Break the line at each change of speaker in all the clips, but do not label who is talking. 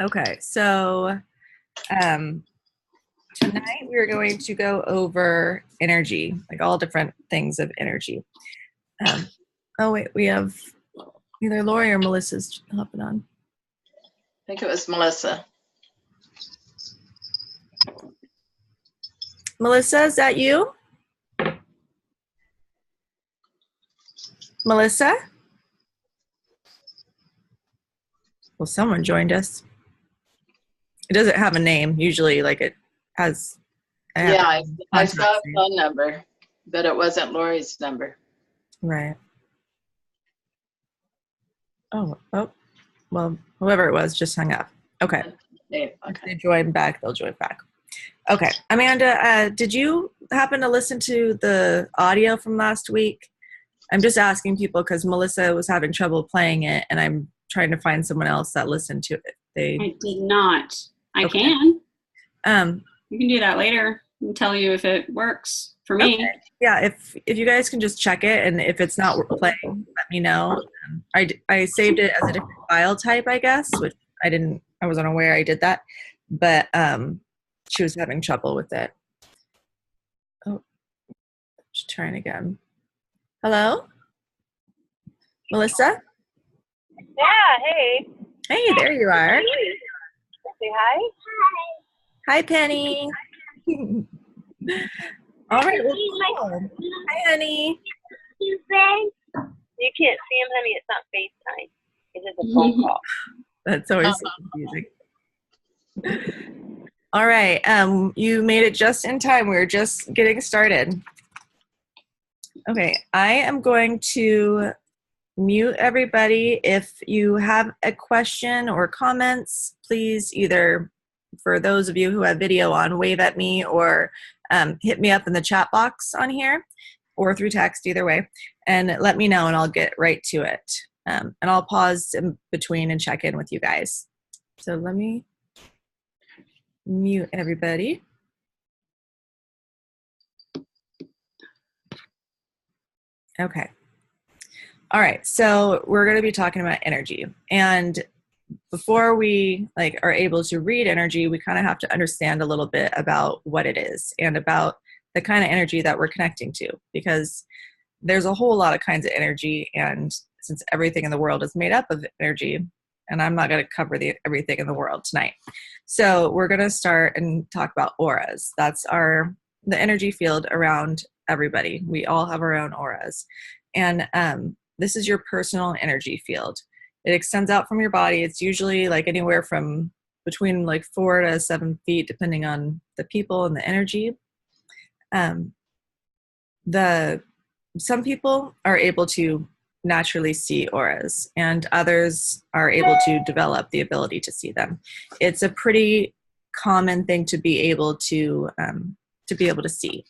Okay, so um, tonight we're going to go over energy, like all different things of energy. Oh wait, we have either Lori or Melissa's hopping on.
I think it was Melissa.
Melissa, is that you? Melissa? Well, someone joined us. It doesn't have a name. Usually, like it has.
I saw a phone number, but it wasn't Lori's number.
Right. Oh, well, whoever it was just hung up. Okay.
Okay.
If they join back, they'll join back. Okay. Amanda, did you happen to listen to the audio from last week? I'm just asking people because Melissa was having trouble playing it, and I'm trying to find someone else that listened to it.
I did not. I can. You can do that later and tell you if it works for me.
Okay. Yeah, if you guys can just check it, and if it's not playing, let me know. I saved it as a different file type, I guess, which I wasn't aware I did that, but she was having trouble with it. Oh, just trying again. Hello, Melissa?
Yeah, hey.
Hey, there you are.
Say hi.
Hi, Penny. All right, well, cool. Hi, honey.
You can't see him, honey. It's not FaceTime. It is a phone call.
That's always so confusing. All right, you made it just in time. We're just getting started. Okay, I am going to mute everybody. If you have a question or comments, please either, for those of you who have video on, wave at me or hit me up in the chat box on here or through text, either way, and let me know and I'll get right to it. And I'll pause in between and check in with you guys. So let me mute everybody. Okay. All right, so we're going to be talking about energy. And before we are able to read energy, we kind of have to understand a little bit about what it is and about the kind of energy that we're connecting to, because there's a whole lot of kinds of energy, and since everything in the world is made up of energy, and I'm not going to cover everything in the world tonight. So we're going to start and talk about auras. That's the energy field around everybody. We all have our own auras. And this is your personal energy field. It extends out from your body. It's usually anywhere from between 4 to 7 feet, depending on the people and the energy. Some people are able to naturally see auras, and others are able to develop the ability to see them. It's a pretty common thing to be able to see,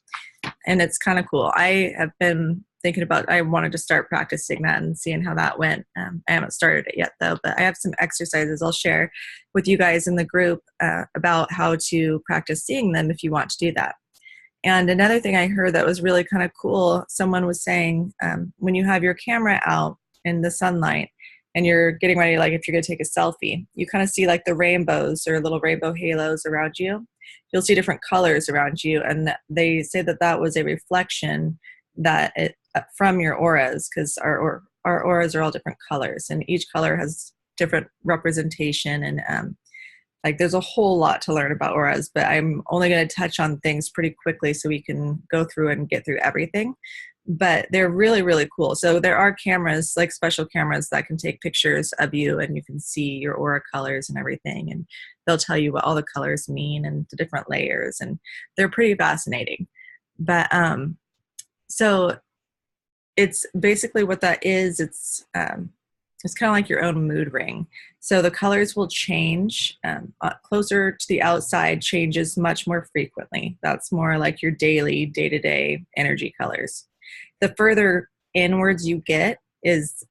and it's kind of cool. I have been thinking I wanted to start practicing that and seeing how that went. I haven't started it yet though, but I have some exercises I'll share with you guys in the group about how to practice seeing them if you want to do that. And another thing I heard that was really kind of cool, someone was saying when you have your camera out in the sunlight and you're getting ready, if you're going to take a selfie, you kind of see the rainbows or little rainbow halos around you. You'll see different colors around you, and they say that was a reflection from your auras, because our auras are all different colors, and each color has different representation, and there's a whole lot to learn about auras, but I'm only going to touch on things pretty quickly so we can go through and get through everything. But they're really, really cool. So there are cameras, special cameras that can take pictures of you, and you can see your aura colors and everything, and they'll tell you what all the colors mean and the different layers, and they're pretty fascinating. But so it's basically what that is. It's kind of like your own mood ring. So the colors will change. Closer to the outside changes much more frequently. That's more like your daily, day-to-day energy colors. The further inwards you get is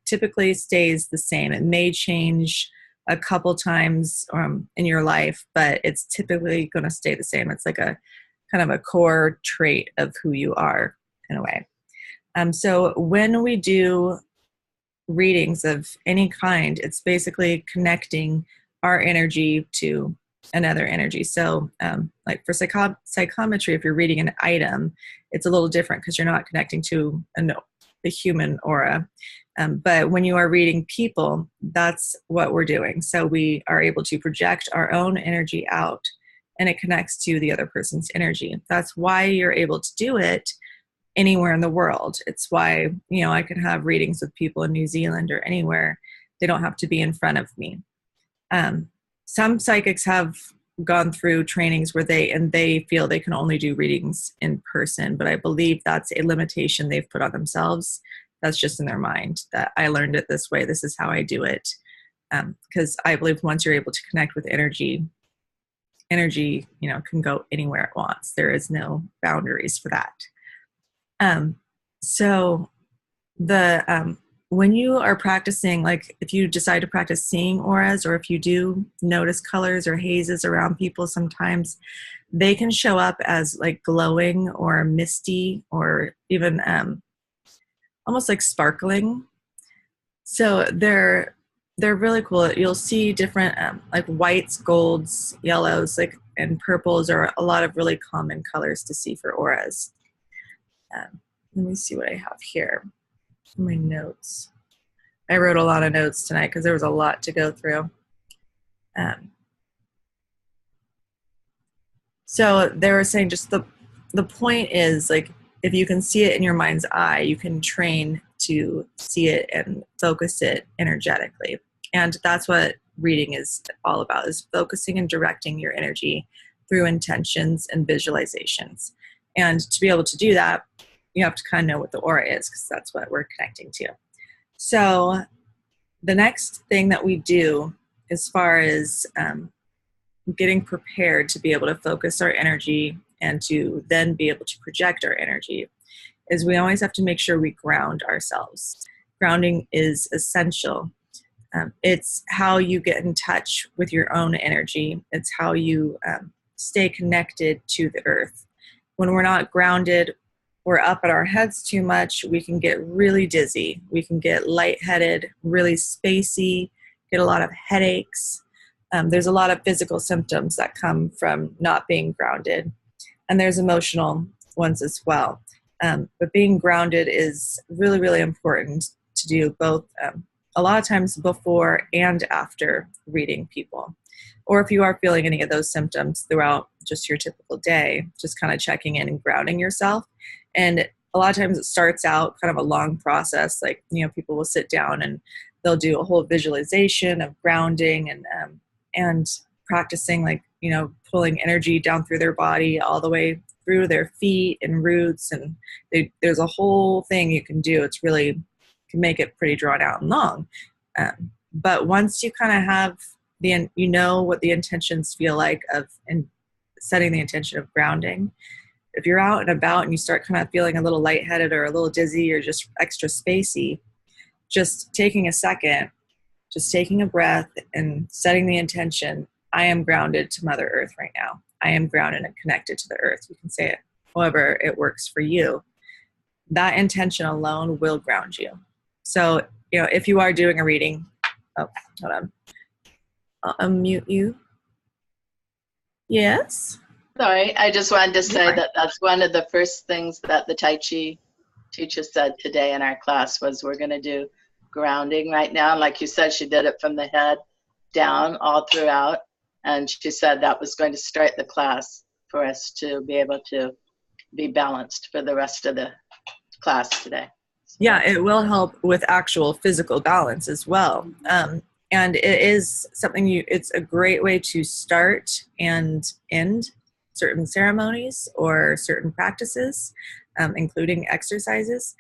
typically stays the same. It may change a couple times in your life, but it's typically going to stay the same. It's like a kind of a core trait of who you are in a way. So when we do readings of any kind, it's basically connecting our energy to another energy. So like for psychometry, if you're reading an item, it's a little different because you're not connecting to the human aura. But when you are reading people, that's what we're doing. So we are able to project our own energy out, and it connects to the other person's energy. That's why you're able to do it anywhere in the world. It's why, I can have readings with people in New Zealand or anywhere. They don't have to be in front of me. Some psychics have gone through trainings where they feel they can only do readings in person, but I believe that's a limitation they've put on themselves. That's just in their mind, that I learned it this way. This is how I do it. Because I believe once you're able to connect with energy, can go anywhere it wants. There is no boundaries for that. So when you are practicing, like if you decide to practice seeing auras, or if you do notice colors or hazes around people, sometimes they can show up as like glowing or misty, or even almost like sparkling. So they're really cool. You'll see different like whites, golds, yellows, and purples are a lot of really common colors to see for auras. Let me see what I have here. My notes. I wrote a lot of notes tonight because there was a lot to go through. So they were saying just the point is, like, if you can see it in your mind's eye, you can train to see it and focus it energetically. And that's what reading is all about, is focusing and directing your energy through intentions and visualizations. And to be able to do that, you have to kind of know what the aura is, because that's what we're connecting to. So the next thing that we do as far as getting prepared to be able to focus our energy and to then be able to project our energy is we always have to make sure we ground ourselves. Grounding is essential. It's how you get in touch with your own energy. It's how you stay connected to the earth. When we're not grounded, we're up at our heads too much, we can get really dizzy. We can get lightheaded, really spacey, get a lot of headaches. There's a lot of physical symptoms that come from not being grounded. And there's emotional ones as well. But being grounded is really, really important to do both a lot of times before and after reading people. Or if you are feeling any of those symptoms throughout just your typical day, just kind of checking in and grounding yourself. And a lot of times it starts out kind of a long process. Like, people will sit down and they'll do a whole visualization of grounding and practicing, like, pulling energy down through their body all the way through their feet and roots. And there's a whole thing you can do. It's really, can make it pretty drawn out and long. But once you kind of have what the intentions feel like and setting the intention of grounding, if you're out and about and you start kind of feeling a little lightheaded or a little dizzy or just extra spacey, just taking a second, just taking a breath and setting the intention, I am grounded to Mother Earth right now. I am grounded and connected to the earth. You can say it however it works for you. That intention alone will ground you. So, if you are doing a reading, hold on. I'll unmute you. Yes?
Sorry, I just wanted to say that that's one of the first things that the Tai Chi teacher said today in our class was we're going to do grounding right now. Like you said, she did it from the head down all throughout. And she said that was going to start the class for us to be able to be balanced for the rest of the class today. So.
Yeah, it will help with actual physical balance as well. And it is something it's a great way to start and end certain ceremonies or certain practices, including exercises.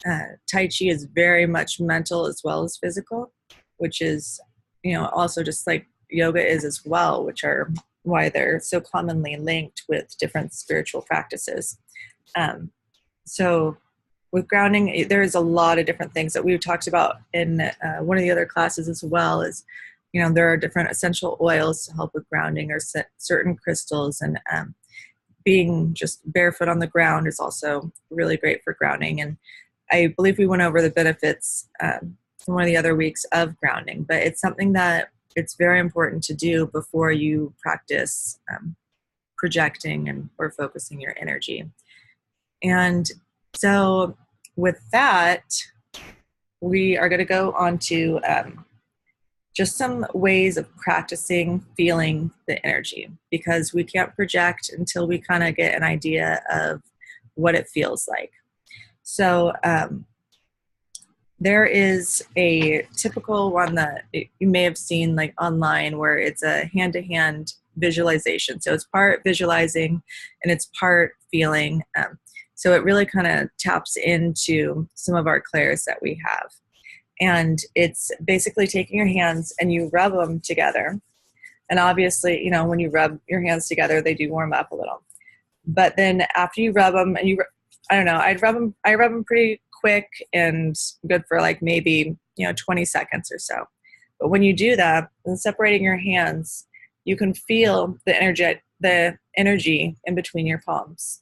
Tai Chi is very much mental as well as physical, which is, also just like yoga is as well, which are why they're so commonly linked with different spiritual practices. So with grounding, there's a lot of different things that we've talked about in one of the other classes as well. Is, there are different essential oils to help with grounding, or certain crystals, and being just barefoot on the ground is also really great for grounding. And I believe we went over the benefits in one of the other weeks of grounding, but it's something that it's very important to do before you practice projecting or focusing your energy. And so with that, we are going to go on to just some ways of practicing feeling the energy, because we can't project until we kind of get an idea of what it feels like. So there is a typical one that you may have seen like online, where it's a hand-to-hand visualization. So it's part visualizing and it's part feeling. So it really kind of taps into some of our clairs that we have. And it's basically taking your hands and you rub them together. And obviously, you know, when you rub your hands together, they do warm up a little. But then after you rub them, and I don't know, I rub them pretty quick and good for like maybe, 20 seconds or so. But when you do that, and separating your hands, you can feel the energy in between your palms.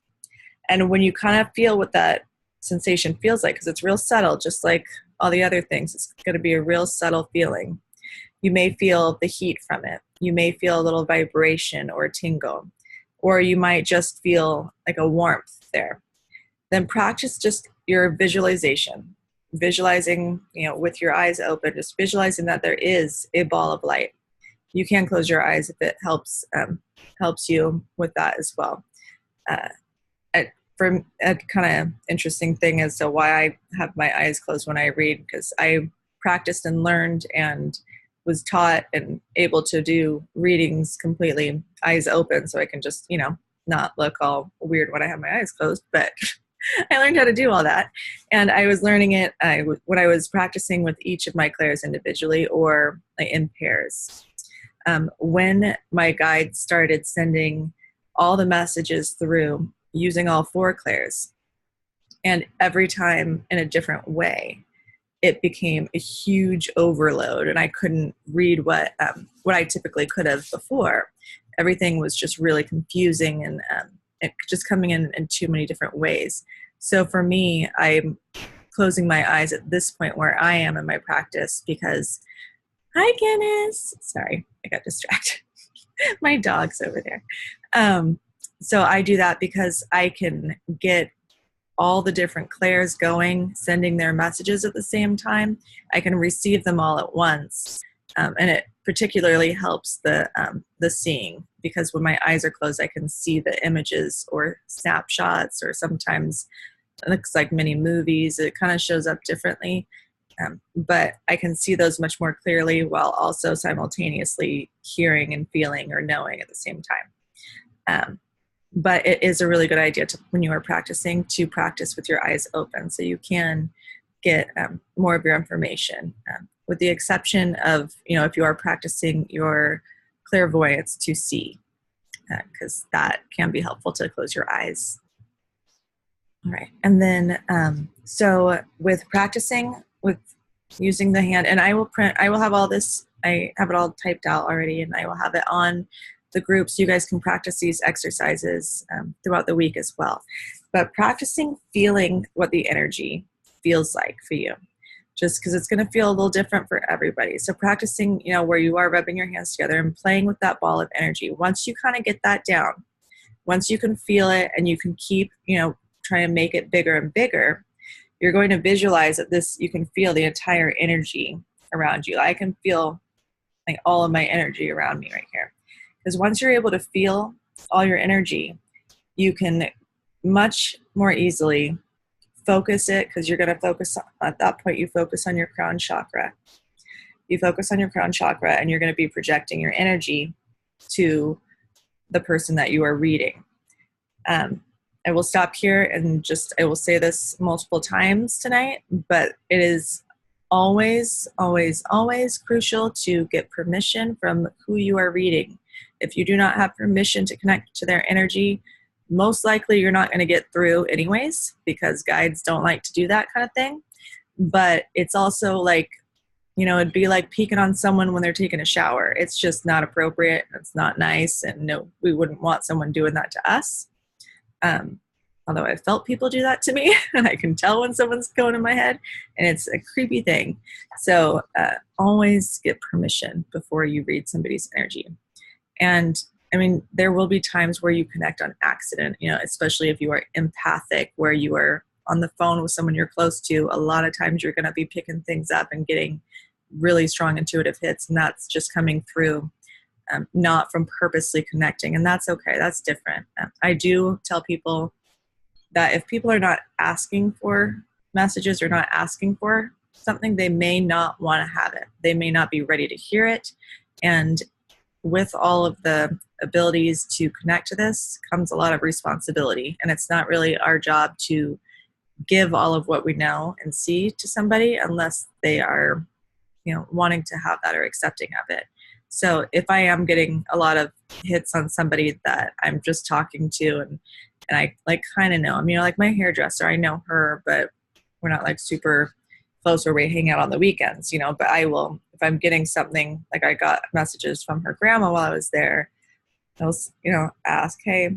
And when you kind of feel what that sensation feels like, because it's real subtle, just like all the other things, it's going to be a real subtle feeling. You may feel the heat from it. You may feel a little vibration or tingle, or you might just feel like a warmth there. Then practice just your visualization, visualizing, with your eyes open, just visualizing that there is a ball of light. You can close your eyes if it helps you with that as well. For a kind of interesting thing as to why I have my eyes closed when I read, because I practiced and learned and was taught and able to do readings completely eyes open, so I can just, not look all weird when I have my eyes closed. But I learned how to do all that. And I was learning it when I was practicing with each of my clairs individually or in pairs. When my guides started sending all the messages through using all 4 clairs, and every time in a different way, it became a huge overload, and I couldn't read what I typically could have before. Everything was just really confusing and it just coming in too many different ways. So for me, I'm closing my eyes at this point where I am in my practice because, hi Guinness, sorry, I got distracted. My dog's over there. So I do that because I can get all the different clairs going, sending their messages at the same time. I can receive them all at once. And it particularly helps the seeing, because when my eyes are closed, I can see the images or snapshots, or sometimes it looks like mini movies. It kind of shows up differently. But I can see those much more clearly while also simultaneously hearing and feeling or knowing at the same time. But it is a really good idea when you are practicing, to practice with your eyes open, so you can get more of your information, with the exception of, if you are practicing your clairvoyance to see, because that can be helpful to close your eyes. All right. And then, so with practicing with using the hand, and I will have all this, I have it all typed out already, and I will have it on the group so you guys can practice these exercises throughout the week as well. But practicing feeling what the energy feels like for you, just because it's going to feel a little different for everybody. So practicing, where you are rubbing your hands together and playing with that ball of energy. Once you kind of get that down, once you can feel it and you can keep, try and make it bigger and bigger, you're going to visualize that you can feel the entire energy around you. I can feel like all of my energy around me right here. Because once you're able to feel all your energy, you can much more easily focus it, because you're going to focus at that point, you focus on your crown chakra. You focus on your crown chakra, and you're going to be projecting your energy to the person that you are reading. I will stop here and I will say this multiple times tonight, but it is always, always, always crucial to get permission from who you are reading. If you do not have permission to connect to their energy, most likely you're not going to get through anyways, because guides don't like to do that kind of thing. But it's also like, it'd be like peeking on someone when they're taking a shower. It's just not appropriate. It's not nice. And no, we wouldn't want someone doing that to us. although I felt people do that to me, and I can tell when someone's going in my head, and it's a creepy thing. So always get permission before you read somebody's energy. And I mean, there will be times where you connect on accident, you know, especially if you are empathic, where you are on the phone with someone you're close to. A lot of times you're going to be picking things up and getting really strong intuitive hits, and that's just coming through, not from purposely connecting, and that's okay. That's different. I do tell people that if people are not asking for messages or not asking for something, they may not want to have it. They may not be ready to hear it. And with all of the abilities to connect to this comes a lot of responsibility. And it's not really our job to give all of what we know and see to somebody unless they are, you know, wanting to have that or accepting of it. So if I am getting a lot of hits on somebody that I'm just talking to and I like kind of know them, you know, like my hairdresser, I know her, but we're not like super close where we hang out on the weekends, you know, but I will, if I'm getting something, like I got messages from her grandma while I was there, I'll, you know, ask, hey,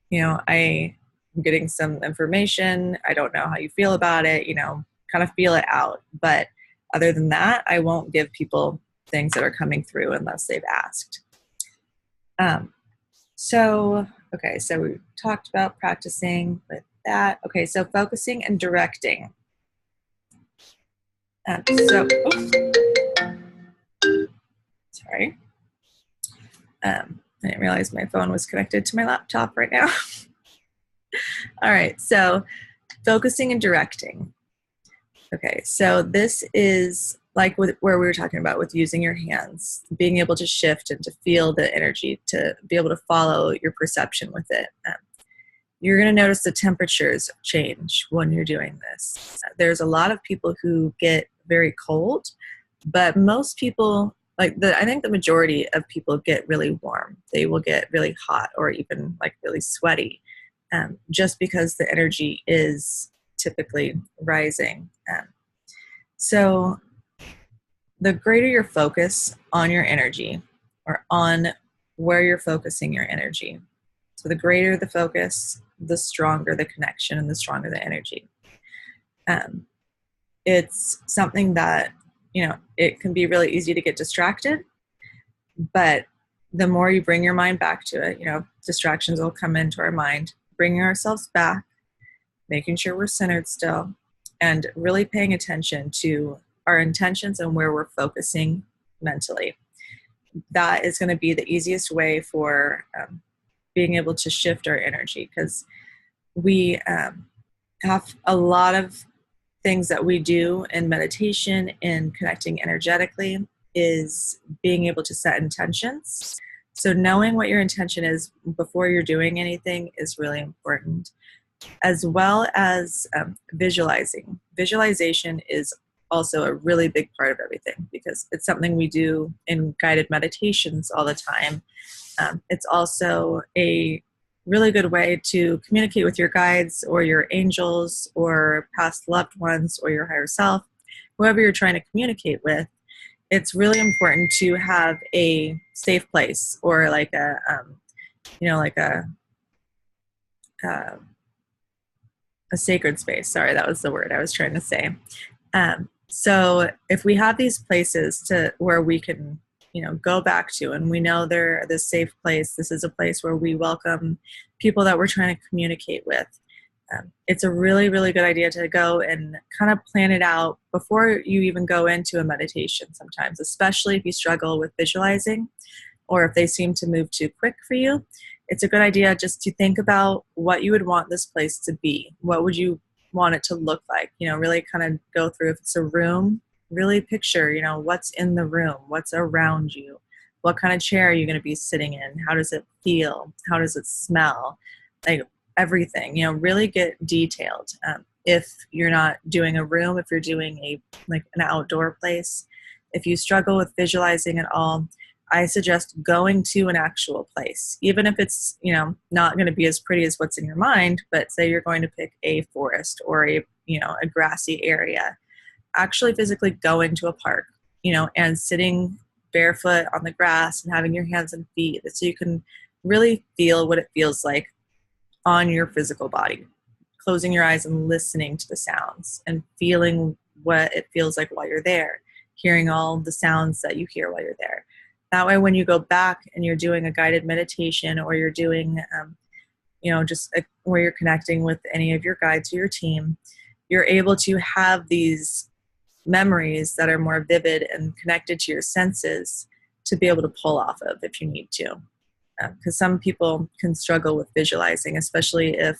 you know, I'm getting some information. I don't know how you feel about it, you know, kind of feel it out. But other than that, I won't give people things that are coming through unless they've asked. Okay, so we talked about practicing with that. Okay, so focusing and directing. Sorry. I didn't realize my phone was connected to my laptop right now. All right, so focusing and directing. Okay, so this is like where we were talking about with using your hands, being able to shift and to feel the energy, to be able to follow your perception with it. You're going to notice the temperatures change when you're doing this. There's a lot of people who get very cold, but most people, I think the majority of people get really warm. They will get really hot or even like really sweaty, just because the energy is typically rising. So the greater your focus on your energy or on where you're focusing your energy, so the greater the focus, the stronger the connection and the stronger the energy. It's something that, you know, it can be really easy to get distracted, but the more you bring your mind back to it, you know, distractions will come into our mind, bringing ourselves back, making sure we're centered still, and really paying attention to our intentions and where we're focusing mentally. That is going to be the easiest way for being able to shift our energy, because we have a lot of things that we do in meditation and connecting energetically is being able to set intentions. So knowing what your intention is before you're doing anything is really important, as well as visualizing. Visualization is also a really big part of everything, because it's something we do in guided meditations all the time. It's also a really good way to communicate with your guides or your angels or past loved ones or your higher self, whoever you're trying to communicate with. It's really important to have a safe place, or like a, like a sacred space. Sorry, that was the word I was trying to say. So if we have these places to where we can, go back to, and we know they're this safe place, this is a place where we welcome people that we're trying to communicate with. It's a really, really good idea to go and kind of plan it out before you even go into a meditation sometimes, especially if you struggle with visualizing or if they seem to move too quick for you. It's a good idea just to think about what you would want this place to be. What would you want it to look like? Really kind of go through, if it's a room, really picture, what's in the room, what's around you, what kind of chair are you going to be sitting in, how does it feel, how does it smell, like everything, really get detailed. If you're not doing a room, if you're doing an outdoor place, if you struggle with visualizing at all, I suggest going to an actual place, even if it's, not going to be as pretty as what's in your mind, but say you're going to pick a forest or a grassy area. Actually physically go into a park, and sitting barefoot on the grass and having your hands and feet, so you can really feel what it feels like on your physical body. closing your eyes and listening to the sounds and feeling what it feels like while you're there, hearing all the sounds that you hear while you're there. That way, when you go back and you're doing a guided meditation, or you're doing, where you're connecting with any of your guides or your team, you're able to have these memories that are more vivid and connected to your senses to be able to pull off of if you need to. Because some people can struggle with visualizing, especially if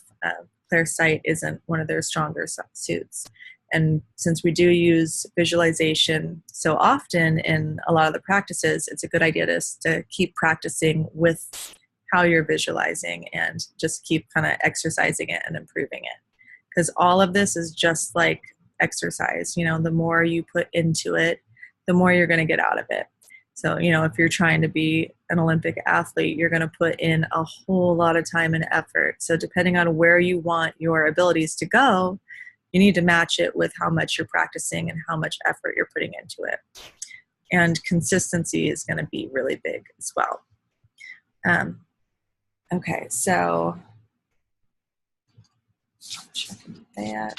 clairsight isn't one of their stronger suits. And since we do use visualization so often in a lot of the practices, it's a good idea to keep practicing with how you're visualizing and just keep kind of exercising it and improving it. Because all of this is just like exercise. The more you put into it, the more you're going to get out of it. So, if you're trying to be an Olympic athlete, you're going to put in a whole lot of time and effort. So depending on where you want your abilities to go, you need to match it with how much you're practicing and how much effort you're putting into it. And consistency is going to be really big as well. Okay, so checking that.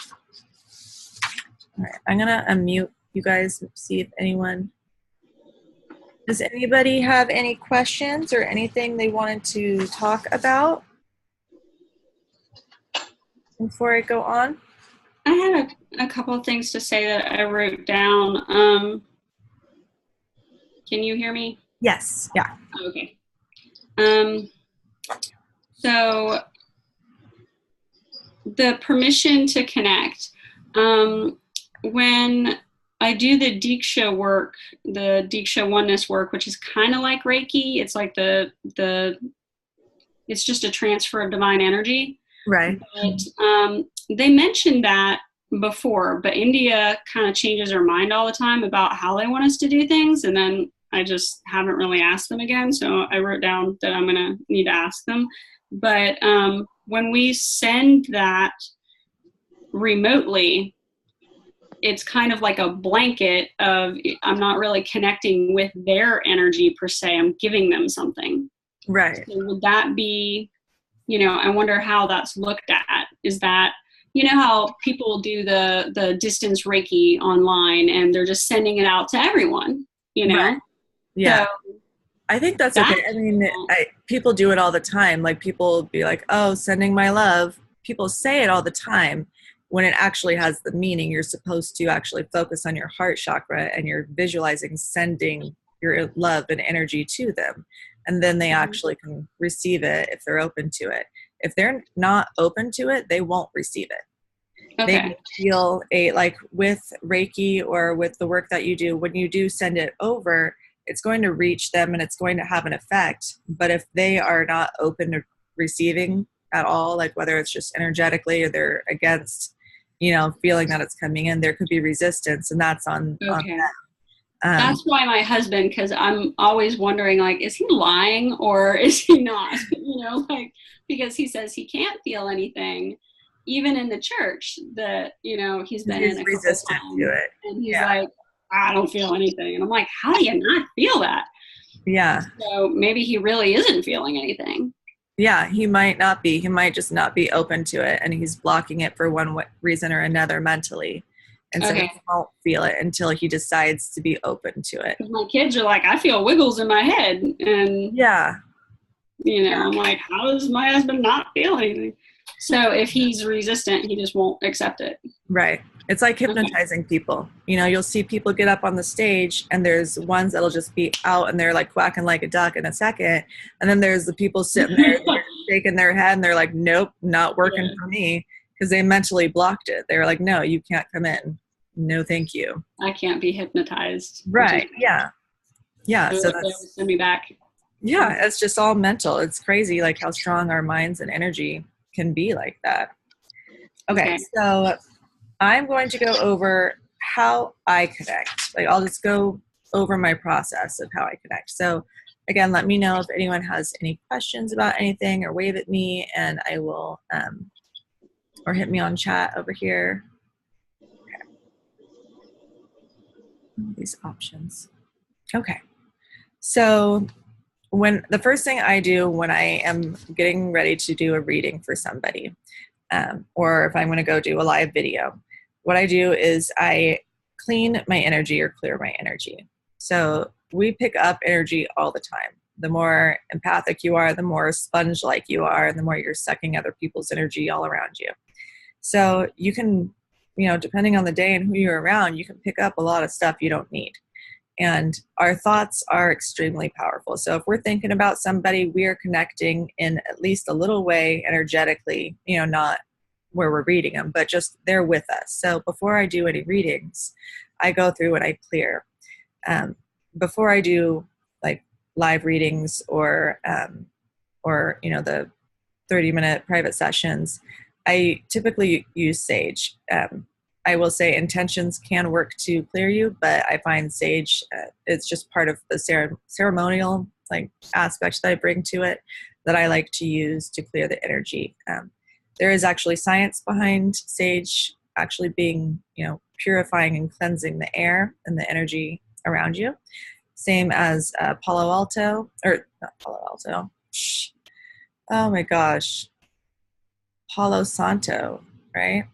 All right, I'm going to unmute you guys and see if anyone... Does anybody have any questions or anything they wanted to talk about before I go on?
I had a couple of things to say that I wrote down. Can you hear me?
Yes. Yeah.
Okay. So the permission to connect. When I do the Diksha work, the Diksha oneness work, which is kind of like Reiki. It's like it's just a transfer of divine energy.
Right.
But they mentioned that before, but India kind of changes their mind all the time about how they want us to do things. And then I just haven't really asked them again. So I wrote down that I'm going to need to ask them. But when we send that remotely, it's kind of like a blanket of, I'm not really connecting with their energy per se. I'm giving them something.
Right.
So would that be, I wonder how that's looked at. Is that, how people do the distance Reiki online and they're just sending it out to everyone,
Right. Yeah.
So
I think that's okay. I mean, people do it all the time. Like, people be like, oh, sending my love. People say it all the time. When it actually has the meaning, you're supposed to actually focus on your heart chakra and you're visualizing sending your love and energy to them. And then they actually can receive it if they're open to it. If they're not open to it, they won't receive it.
Okay.
They feel like with Reiki or with the work that you do, when you do send it over, it's going to reach them and it's going to have an effect. But if they are not open to receiving at all, like whether it's just energetically or they're against, feeling that it's coming in, there could be resistance, and that's on them.
That's why my husband, because I'm always wondering, is he lying or is he not? Because he says he can't feel anything, even in the church that, he's been in a
resistant
couple times,
to it.
and he's like, I don't feel anything. And I'm like, how do you not feel that?
Yeah.
So maybe he really isn't feeling anything.
Yeah, he might not be. He might just not be open to it, and he's blocking it for one reason or another mentally. And so he won't feel it until he decides to be open to it.
My kids are like, I feel wiggles in my head. And, I'm like, how does my husband not feel anything? So if he's resistant, he just won't accept it.
Right. It's like hypnotizing people. You'll see people get up on the stage and there's ones that'll just be out and they're like quacking like a duck in a second. And then there's the people sitting there shaking their head and they're like, nope, not working for me, because they mentally blocked it. They were like, no, you can't come in. No, thank you.
I can't be hypnotized.
Right. Yeah. Yeah. So that's,
send me back.
Yeah. It's just all mental. It's crazy like how strong our minds and energy can be like that. Okay. So I'm going to go over how I connect. I'll just go over my process of how I connect. So again, let me know if anyone has any questions about anything, or wave at me and I will, or hit me on chat over here. Okay. These options. Okay. So the first thing I do when I am getting ready to do a reading for somebody, or if I'm going to go do a live video, what I do is I clean my energy or clear my energy. So we pick up energy all the time. The more empathic you are, the more sponge-like you are, and the more you're sucking other people's energy all around you. So you can, depending on the day and who you're around, you can pick up a lot of stuff you don't need. And our thoughts are extremely powerful. So if we're thinking about somebody, we are connecting in at least a little way energetically, not where we're reading them, but just they're with us. So before I do any readings, I go through and I clear. Before I do like live readings or the 30-minute private sessions, I typically use sage. I will say intentions can work to clear you, but I find sage, it's just part of the ceremonial aspect that I bring to it that I like to use to clear the energy. There is actually science behind sage actually being, purifying and cleansing the air and the energy around you. Same as Palo Alto, or not Palo Alto. Oh my gosh. Palo Santo, right?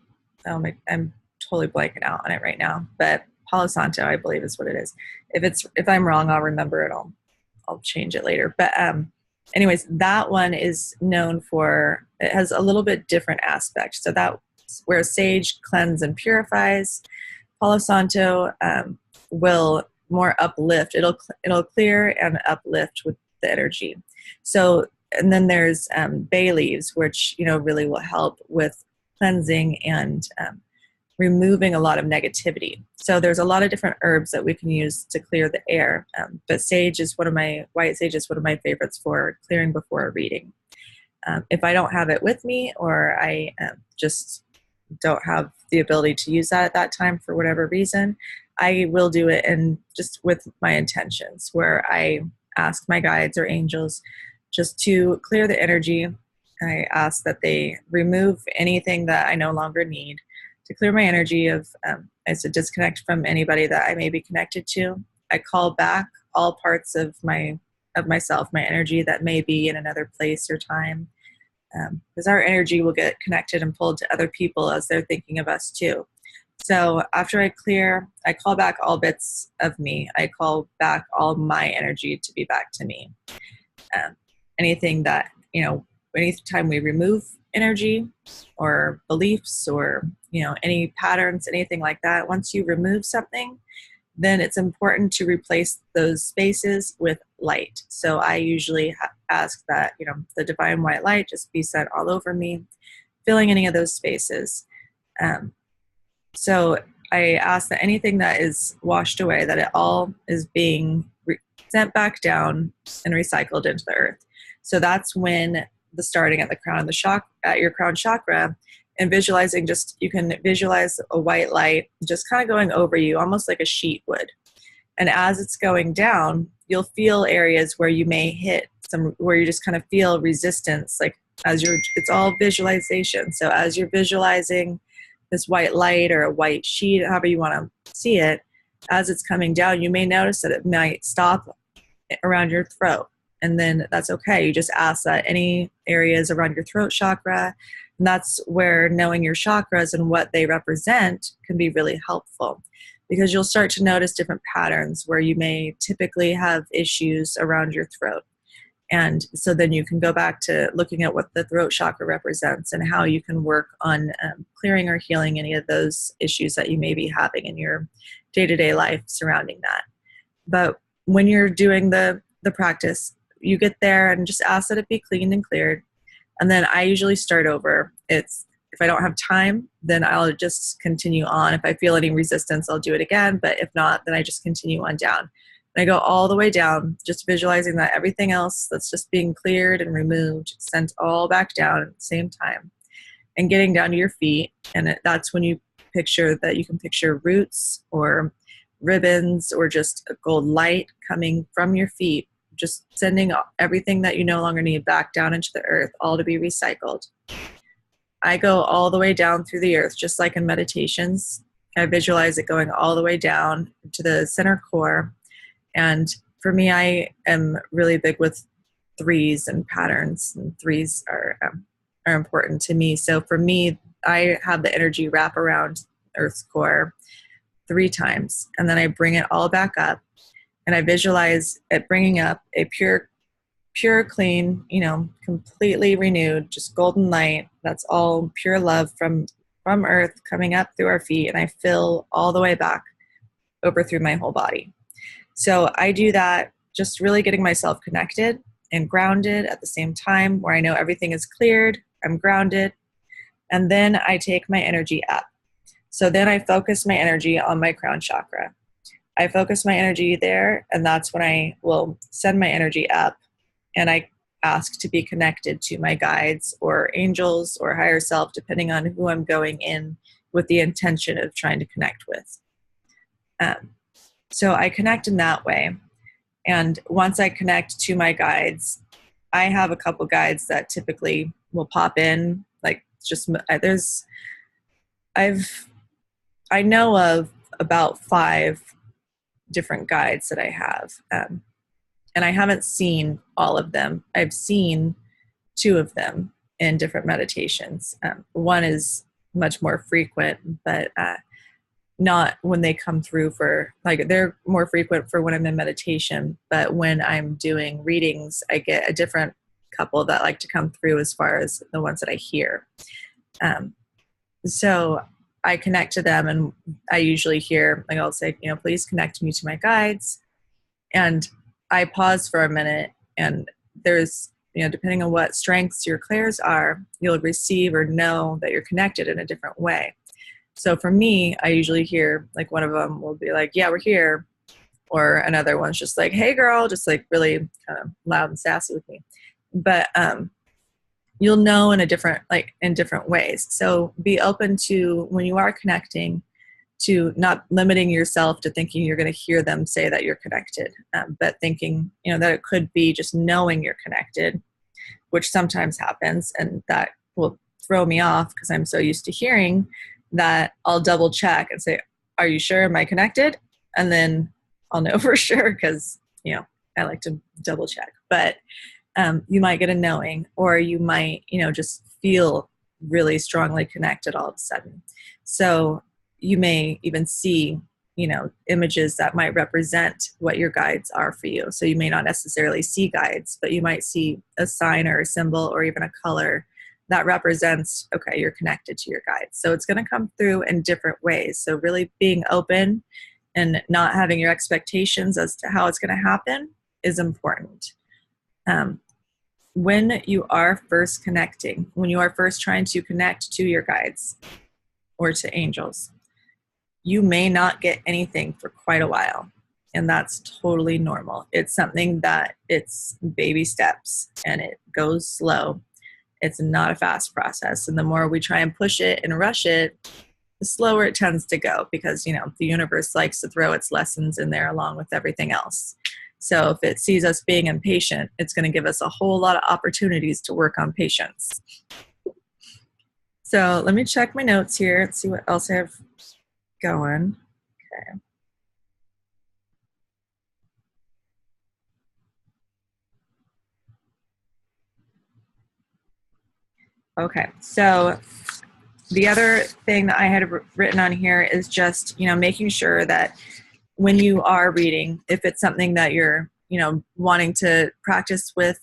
I'm totally blanking out on it right now, but Palo Santo, I believe, is what it is. If I'm wrong, I'll remember it. I'll change it later. But anyways, that one is known for, it has a little bit different aspect. So that's where sage cleanses and purifies. Palo Santo will more uplift. It'll clear and uplift with the energy. So, and then there's bay leaves, which really will help with cleansing and removing a lot of negativity. So there's a lot of different herbs that we can use to clear the air. But white sage is one of my favorites for clearing before a reading. If I don't have it with me, or I just don't have the ability to use that at that time for whatever reason, I will do it just with my intentions, where I ask my guides or angels just to clear the energy. I ask that they remove anything that I no longer need, to clear my energy as a disconnect from anybody that I may be connected to. I call back all parts of myself, my energy that may be in another place or time, because our energy will get connected and pulled to other people as they're thinking of us too. So after I clear, I call back all bits of me. I call back all my energy to be back to me. Anything that, anytime we remove energy or beliefs or, any patterns, anything like that, once you remove something, then it's important to replace those spaces with light. So I usually ask that, the divine white light just be sent all over me, filling any of those spaces. So I ask that anything that is washed away, that it all is being sent back down and recycled into the earth. So that's when starting at the crown of at your crown chakra, and visualizing, you can visualize a white light just kind of going over you, almost like a sheet would. And as it's going down, you'll feel areas where you may hit where you just kind of feel resistance, it's all visualization. So as you're visualizing this white light or a white sheet, however you want to see it, as it's coming down, you may notice that it might stop around your throat. And then that's okay. You just ask that any areas around your throat chakra, and that's where knowing your chakras and what they represent can be really helpful, because you'll start to notice different patterns where you may typically have issues around your throat. And so then you can go back to looking at what the throat chakra represents and how you can work on clearing or healing any of those issues that you may be having in your day-to-day life surrounding that. But when you're doing the practice, you get there and just ask that it be cleaned and cleared. And then I usually start over. If I don't have time, then I'll just continue on. If I feel any resistance, I'll do it again. But if not, then I just continue on down. And I go all the way down, just visualizing that everything else that's just being cleared and removed, sent all back down at the same time, and getting down to your feet. And that's when you can picture roots or ribbons or just a gold light coming from your feet, just sending everything that you no longer need back down into the earth, all to be recycled. I go all the way down through the earth, just like in meditations. I visualize it going all the way down to the center core. And for me, I am really big with threes and patterns. And threes are are important to me. So for me, I have the energy wrap around Earth's core 3 times, and then I bring it all back up, and I visualize it bringing up a pure, clean, completely renewed, just golden light. That's all pure love from Earth coming up through our feet, and I fill all the way back over through my whole body. So I do that, just really getting myself connected and grounded at the same time, where I know everything is cleared, I'm grounded, and then I take my energy up. So then I focus my energy on my crown chakra. I focus my energy there, and that's when I will send my energy up, and I ask to be connected to my guides or angels or higher self, depending on who I'm going in with the intention of trying to connect with. So I connect in that way. And once I connect to my guides, I have a couple guides that typically will pop in. Like, just I know of about 5 different guides that I have. And I haven't seen all of them. I've seen 2 of them in different meditations. One is much more frequent, but not when they come through for, like, they're more frequent for when I'm in meditation, but when I'm doing readings, I get a different couple that like to come through as far as the ones that I hear. So I connect to them, and I usually hear, like, I'll say, please connect me to my guides. And I pause for a minute, and there's, depending on what strengths your clairs are, you'll receive or know that you're connected in a different way. So for me, I usually hear, like, one of them will be like, yeah, we're here. Or another one's just like, hey girl, just like really kind of loud and sassy with me. But you'll know in different ways. So be open to, when you are connecting, to not limiting yourself to thinking you're going to hear them say that you're connected, but thinking, that it could be just knowing you're connected, which sometimes happens. And that will throw me off because I'm so used to hearing that. I'll double check and say, are you sure? Am I connected? And then I'll know for sure because, I like to double check. But you might get a knowing, or you might, just feel really strongly connected all of a sudden. So you may even see, images that might represent what your guides are for you. So you may not necessarily see guides, but you might see a sign or a symbol or even a color that represents, okay, you're connected to your guides. So it's going to come through in different ways. So really being open and not having your expectations as to how it's going to happen is important. When you are first connecting, when you are first trying to connect to your guides or to angels, you may not get anything for quite a while. And that's totally normal. It's something that it's baby steps and it goes slow. It's not a fast process. And the more we try and push it and rush it, the slower it tends to go because, the universe likes to throw its lessons in there along with everything else. So if it sees us being impatient, it's going to give us a whole lot of opportunities to work on patience. So let me check my notes here and see what else I have going. Okay. Okay, so the other thing that I had written on here is just, making sure that when you are reading, if it's something that you're, wanting to practice with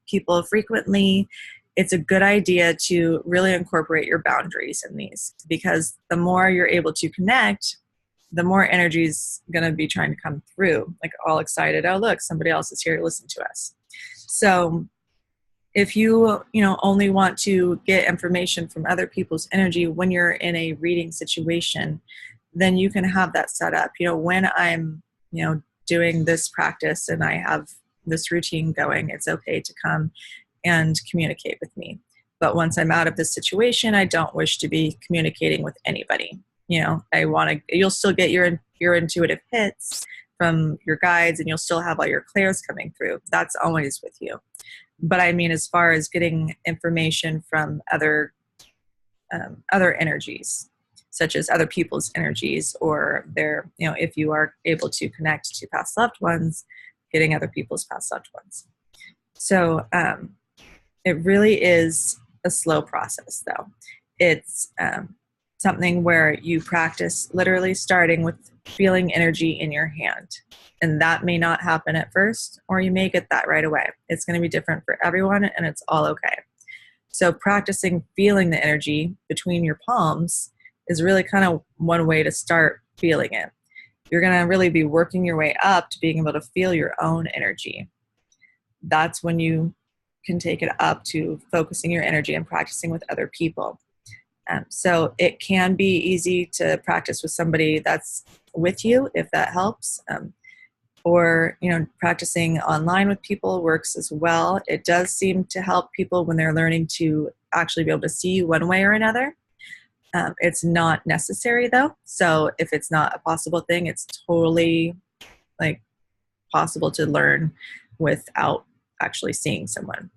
people frequently, it's a good idea to really incorporate your boundaries in these, because the more you're able to connect, the more energy is going to be trying to come through, like all excited. Oh, look, somebody else is here to listen to us. So if you, only want to get information from other people's energy when you're in a reading situation, then you can have that set up. When I'm, doing this practice and I have this routine going, it's okay to come and communicate with me. But once I'm out of this situation, I don't wish to be communicating with anybody. You'll still get your intuitive hits from your guides, and you'll still have all your clairs coming through. That's always with you. But I mean, as far as getting information from other energies, such as other people's energies, or their, if you are able to connect to past loved ones, getting other people's past loved ones. So it really is a slow process, though. It's something where you practice literally starting with feeling energy in your hand. And that may not happen at first, or you may get that right away. It's going to be different for everyone, and it's all okay. So practicing feeling the energy between your palms is really kind of one way to start feeling it. You're going to really be working your way up to being able to feel your own energy. That's when you can take it up to focusing your energy and practicing with other people. So it can be easy to practice with somebody that's with you, if that helps. Or, practicing online with people works as well. It does seem to help people when they're learning to actually be able to see you one way or another. It's not necessary, though. So if it's not a possible thing, it's totally possible to learn without actually seeing someone.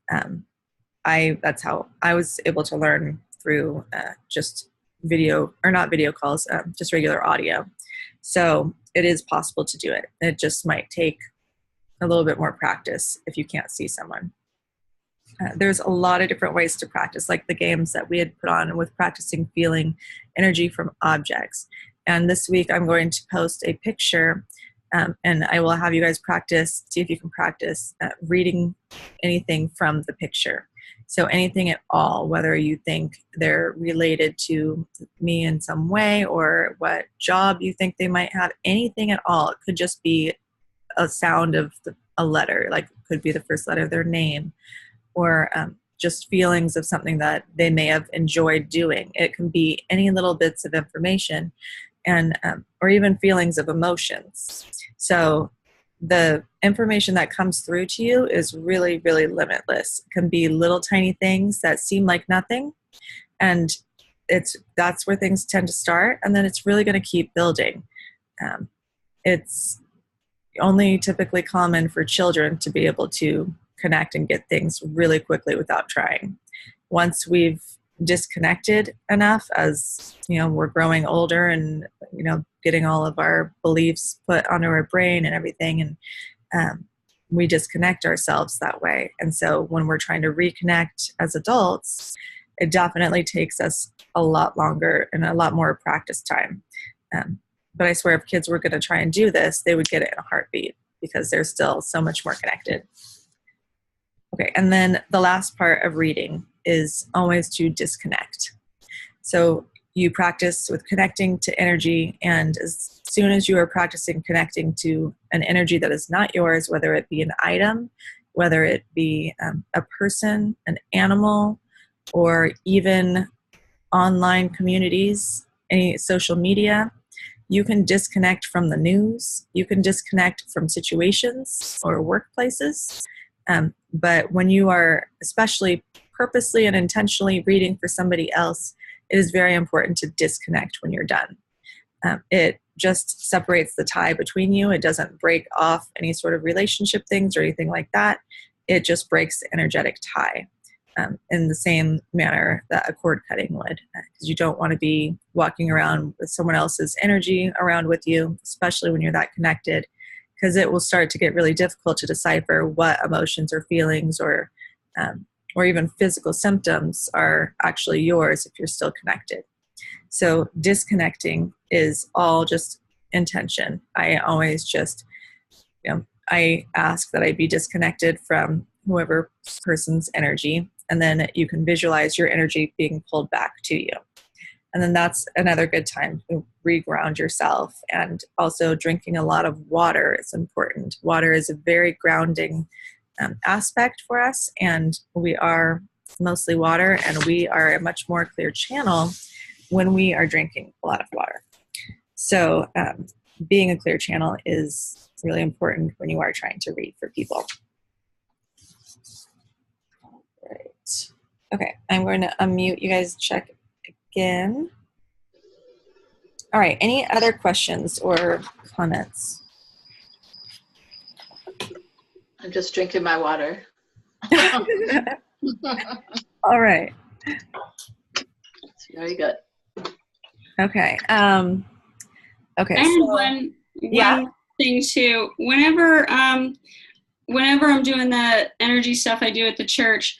That's how I was able to learn, through just video, or not video calls, just regular audio. So it is possible to do it. It just might take a little bit more practice if you can't see someone. There's a lot of different ways to practice, like the games that we had put on with practicing feeling energy from objects. And this week I'm going to post a picture, and I will have you guys practice, see if you can practice reading anything from the picture. So anything at all, whether you think they're related to me in some way, or what job you think they might have, anything at all. It could just be a sound of a letter, like it could be the first letter of their name, or just feelings of something that they may have enjoyed doing. It can be any little bits of information, and or even feelings of emotions. So the information that comes through to you is really, really limitless. It can be little tiny things that seem like nothing, and that's where things tend to start, and then it's really going to keep building. It's only typically common for children to be able to connect and get things really quickly without trying. Once we've disconnected enough, as we're growing older and getting all of our beliefs put onto our brain and everything, and we disconnect ourselves that way. And so when we're trying to reconnect as adults, it definitely takes us a lot longer and a lot more practice time. But I swear, if kids were going to try and do this, they would get it in a heartbeat, because they're still so much more connected. Okay, and then the last part of reading is always to disconnect. So you practice with connecting to energy, and as soon as you are practicing connecting to an energy that is not yours, whether it be an item, whether it be a person, an animal, or even online communities, any social media, you can disconnect from the news, you can disconnect from situations or workplaces. But when you are especially purposely and intentionally reading for somebody else, it is very important to disconnect when you're done. It just separates the tie between you. It doesn't break off any sort of relationship things or anything like that. It just breaks the energetic tie, in the same manner that a cord cutting would, because you don't want to be walking around with someone else's energy around with you, especially when you're that connected, because it will start to get really difficult to decipher what emotions or feelings or even physical symptoms are actually yours if you're still connected. So disconnecting is all just intention. I always just, I ask that I be disconnected from whoever person's energy, and then you can visualize your energy being pulled back to you. And then that's another good time to reground yourself. And also drinking a lot of water is important. Water is a very grounding aspect for us, and we are mostly water, and we are a much more clear channel when we are drinking a lot of water. So being a clear channel is really important when you are trying to read for people. Right. Okay, I'm going to unmute. You guys check again. All right, any other questions or comments?
I'm just drinking my water.
All right.
It's very good.
Okay. Okay.
And
so,
one thing too, whenever I'm doing the energy stuff I do at the church,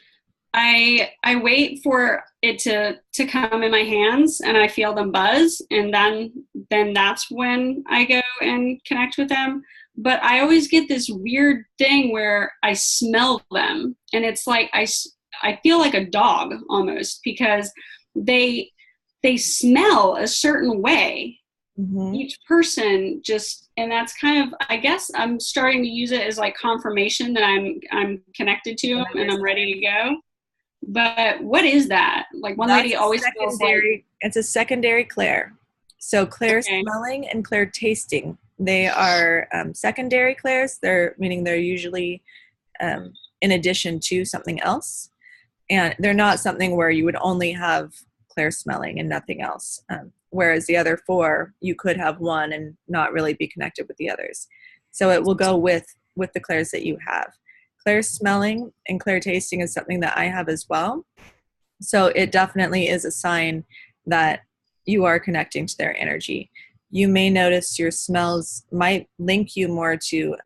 I wait for it to come in my hands and I feel them buzz, and then that's when I go and connect with them. But I always get this weird thing where I smell them, and it's like I feel like a dog almost, because they smell a certain way.
Mm-hmm.
Each person just, and that's kind of, I guess I'm starting to use it as like confirmation that I'm connected to them and I'm ready to go. But what is that? Like one lady always feels like,
it's a secondary clair. So clair smelling and clair tasting, they are secondary clairs. Meaning they're usually in addition to something else. And they're not something where you would only have clair smelling and nothing else. Whereas the other four, you could have one and not really be connected with the others. So it will go with the clairs that you have. Clair smelling and clair tasting is something that I have as well. So it definitely is a sign that you are connecting to their energy. You may notice your smells might link you more to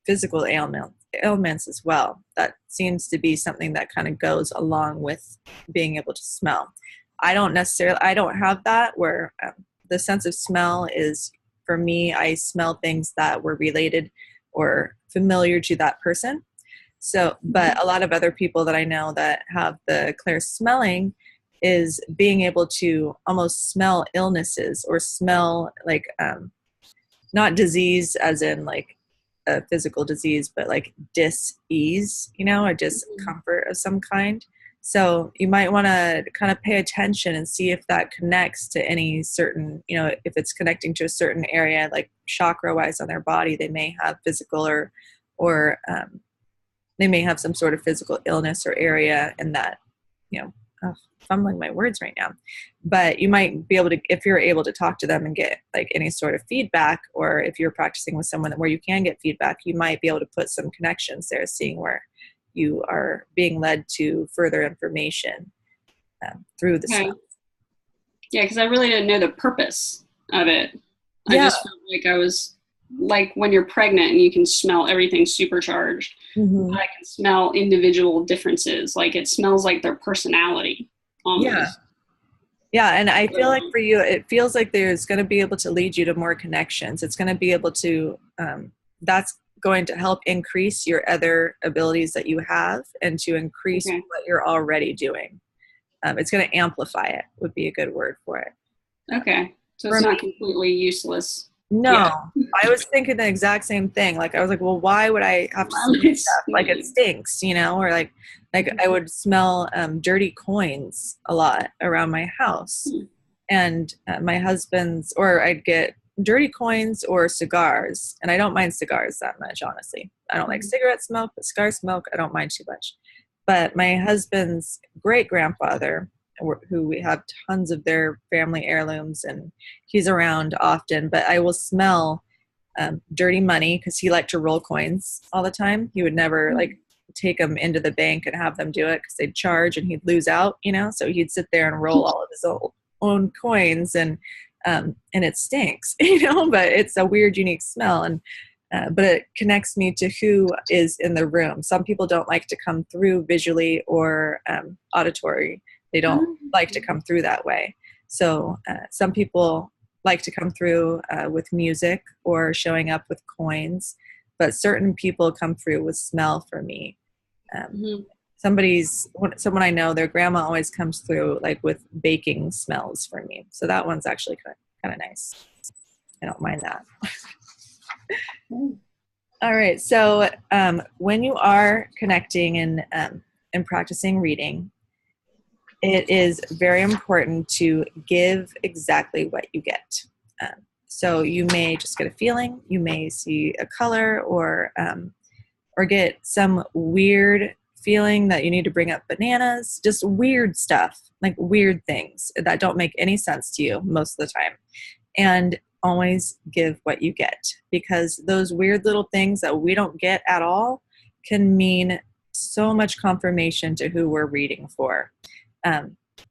physical ailments as well. That seems to be something that kind of goes along with being able to smell. I don't have that, where the sense of smell is, for me, I smell things that were related or familiar to that person. So, but a lot of other people that I know that have the clair smelling is being able to almost smell illnesses, or smell like, not disease as in like a physical disease, but like dis-ease, or discomfort of some kind. So you might want to kind of pay attention and see if that connects to any certain, if it's connecting to a certain area, like chakra wise on their body, they may have physical or they may have some sort of physical illness or area in that, fumbling my words right now. But you might be able to, if you're able to talk to them and get like any sort of feedback, or if you're practicing with someone where you can get feedback, you might be able to put some connections there, seeing where you are being led to further information through the smell.
Yeah, because I really didn't know the purpose of it. I just felt like I was like when you're pregnant and you can smell everything supercharged.
Mm-hmm.
I can smell individual differences. Like it smells like their personality almost.
Yeah, and I feel like for you, it feels like there's going to be able to lead you to more connections. It's going to be able to, that's going to help increase your other abilities that you have, and to increase what you're already doing. It's going to amplify it, would be a good word for it.
Okay. So it's not completely useless.
No, yeah. I was thinking the exact same thing. Like, I was like, well, why would I have to smell stuff? Like, it stinks, or like I would smell dirty coins a lot around my house. And my husband's, or I'd get dirty coins or cigars. And I don't mind cigars that much, honestly. I don't like cigarette smoke, but cigar smoke, I don't mind too much. But my husband's great-grandfather, who we have tons of their family heirlooms, and he's around often, but I will smell dirty money, because he liked to roll coins all the time. He would never like take them into the bank and have them do it, because they'd charge and he'd lose out, so he'd sit there and roll all of his own coins, and it stinks, but it's a weird, unique smell. And but it connects me to who is in the room. Some people don't like to come through visually or auditory. They don't like to come through that way. So some people like to come through with music or showing up with coins, but certain people come through with smell for me. Someone I know, their grandma always comes through like with baking smells for me. So that one's actually kind of nice. I don't mind that. All right. So when you are connecting and practicing reading, it is very important to give exactly what you get. So you may just get a feeling, you may see a color, or get some weird feeling that you need to bring up bananas, just weird stuff, like weird things that don't make any sense to you most of the time. And always give what you get, because those weird little things that we don't get at all can mean so much confirmation to who we're reading for.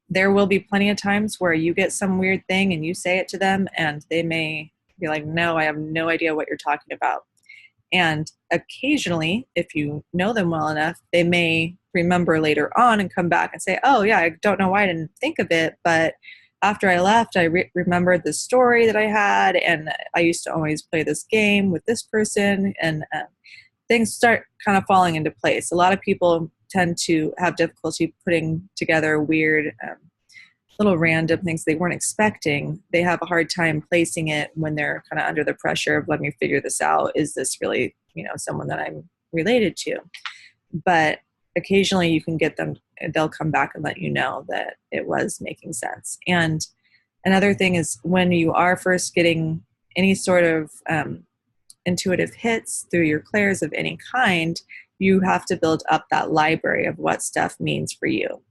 There will be plenty of times where you get some weird thing and you say it to them, and they may be like, no, I have no idea what you're talking about. And occasionally, if you know them well enough, they may remember later on and come back and say, oh yeah, I don't know why I didn't think of it, but after I left, I remembered the story that I had, and I used to always play this game with this person, and things start kind of falling into place. A lot of people tend to have difficulty putting together weird, little random things they weren't expecting. They have a hard time placing it when they're kind of under the pressure of, let me figure this out. Is this really, someone that I'm related to? But occasionally you can get them, they'll come back and let you know that it was making sense. And another thing is, when you are first getting any sort of intuitive hits through your clairs of any kind, you have to build up that library of what stuff means for you.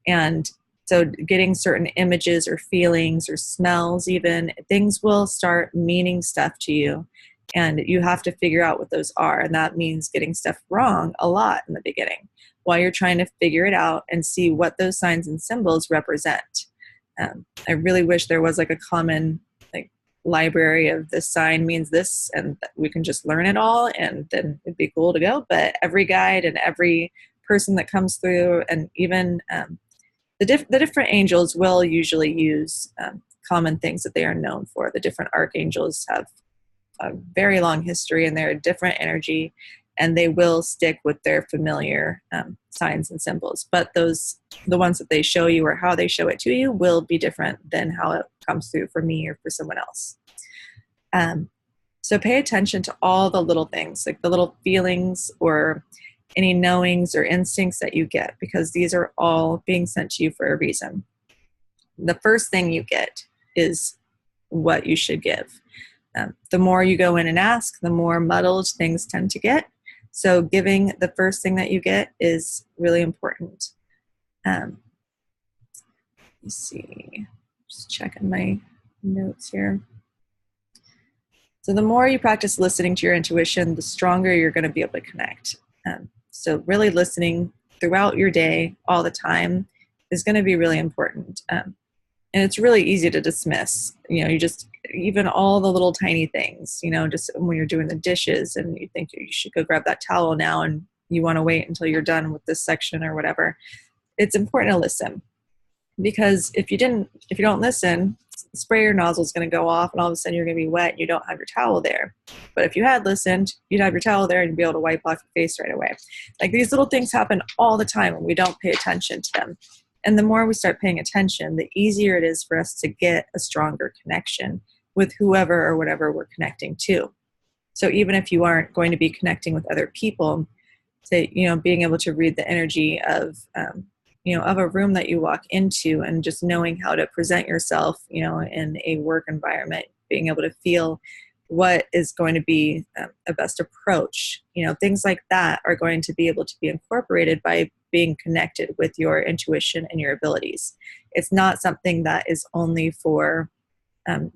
And so getting certain images or feelings or smells, even, things will start meaning stuff to you. And you have to figure out what those are. And that means getting stuff wrong a lot in the beginning while you're trying to figure it out and see what those signs and symbols represent. I really wish there was like a common library of this sign means this, and we can just learn it all, and then it'd be cool to go. But every guide and every person that comes through, and even the different angels will usually use common things that they are known for. The different archangels have a very long history, and they're a different energy, and they will stick with their familiar signs and symbols. But the ones that they show you or how they show it to you will be different than how it comes through for me or for someone else. So pay attention to all the little things, like the little feelings or any knowings or instincts that you get, because these are all being sent to you for a reason. The first thing you get is what you should give. The more you go in and ask, the more muddled things tend to get. So giving the first thing that you get is really important. Let me see, just checking my notes here. So the more you practice listening to your intuition, the stronger you're going to be able to connect. So really listening throughout your day, all the time, is going to be really important. And it's really easy to dismiss, you just, even all the little tiny things, just when you're doing the dishes and you think you should go grab that towel now and you want to wait until you're done with this section or whatever. It's important to listen, because if you don't listen, the sprayer nozzle is going to go off and all of a sudden you're going to be wet and you don't have your towel there. But if you had listened, you'd have your towel there and be able to wipe off your face right away. Like, these little things happen all the time when we don't pay attention to them. And the more we start paying attention, the easier it is for us to get a stronger connection with whoever or whatever we're connecting to. So even if you aren't going to be connecting with other people, say, being able to read the energy of a room that you walk into, and just knowing how to present yourself, in a work environment, being able to feel what is going to be a best approach, things like that are going to be able to be incorporated by being connected with your intuition and your abilities. It's not something that is only for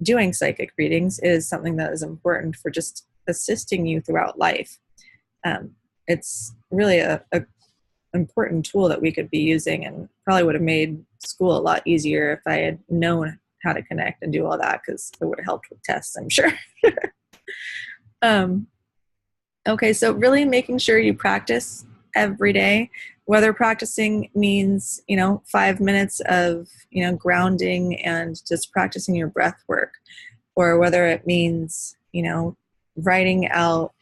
doing psychic readings. It is something that is important for just assisting you throughout life. It's really a important tool that we could be using, and probably would have made school a lot easier if I had known how to connect and do all that, because it would have helped with tests, I'm sure. Okay, so really making sure you practice every day, whether practicing means, 5 minutes of, grounding and just practicing your breath work, or whether it means, writing out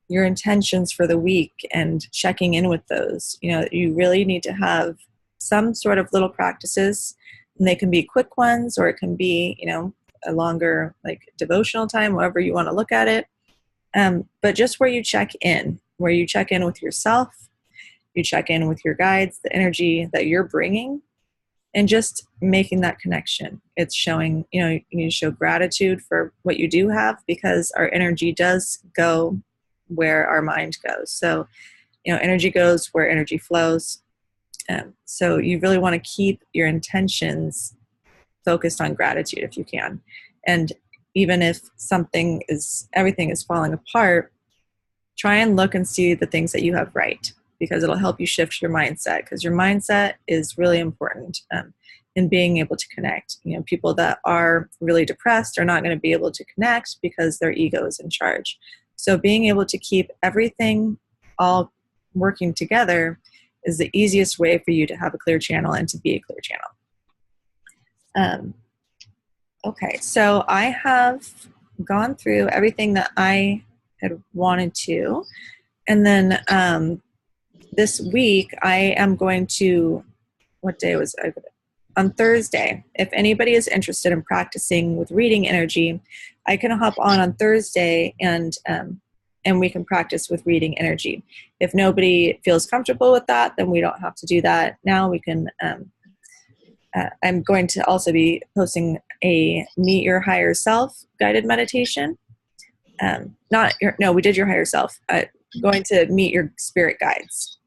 your intentions for the week and checking in with those. You really need to have some sort of little practices, and they can be quick ones, or it can be, a longer, like, devotional time, however you want to look at it. But just where you check in with yourself, you check in with your guides, the energy that you're bringing, and just making that connection. It's showing, you need to show gratitude for what you do have, because our energy does go where our mind goes. So, energy goes where energy flows. So you really want to keep your intentions focused on gratitude if you can. And even if everything is falling apart, try and look and see the things that you have right, because it'll help you shift your mindset, because your mindset is really important in being able to connect. People that are really depressed are not going to be able to connect because their ego is in charge. So being able to keep everything all working together is the easiest way for you to have a clear channel and to be a clear channel. Okay, so I have gone through everything that I had wanted to. And then this week I am going to, what day was I? On Thursday. If anybody is interested in practicing with reading energy, I can hop on Thursday and we can practice with reading energy. If nobody feels comfortable with that, then we don't have to do that now. We can, I'm going to also be posting a Meet Your Higher Self guided meditation. We did Your Higher Self. Going to meet your spirit guides.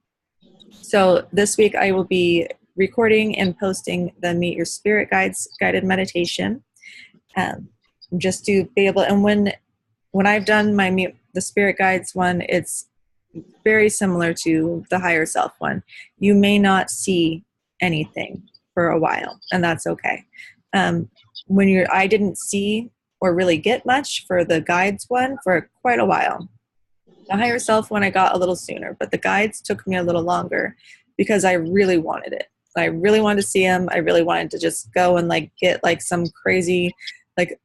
So this week I will be recording and posting the Meet Your Spirit Guides guided meditation, just to be able, and when I've done my Meet the Spirit Guides one, it's very similar to the Higher Self one. You may not see anything for a while, and that's okay. I didn't see or really get much for the guides one for quite a while. The Higher Self one I got a little sooner, but the guides took me a little longer because I really wanted it. I really wanted to see them. I really wanted to just go and get some crazy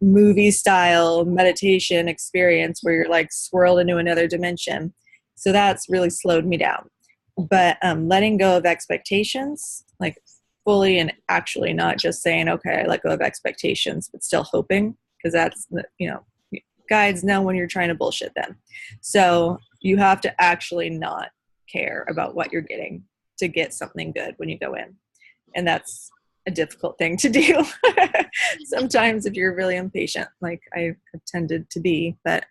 movie style meditation experience where you're swirled into another dimension. So that's really slowed me down. But letting go of expectations, fully and actually not just saying, okay, I let go of expectations, but still hoping, because that's, guides know when you're trying to bullshit them. So you have to actually not care about what you're getting to get something good when you go in. And that's a difficult thing to do sometimes if you're really impatient, like I have tended to be. But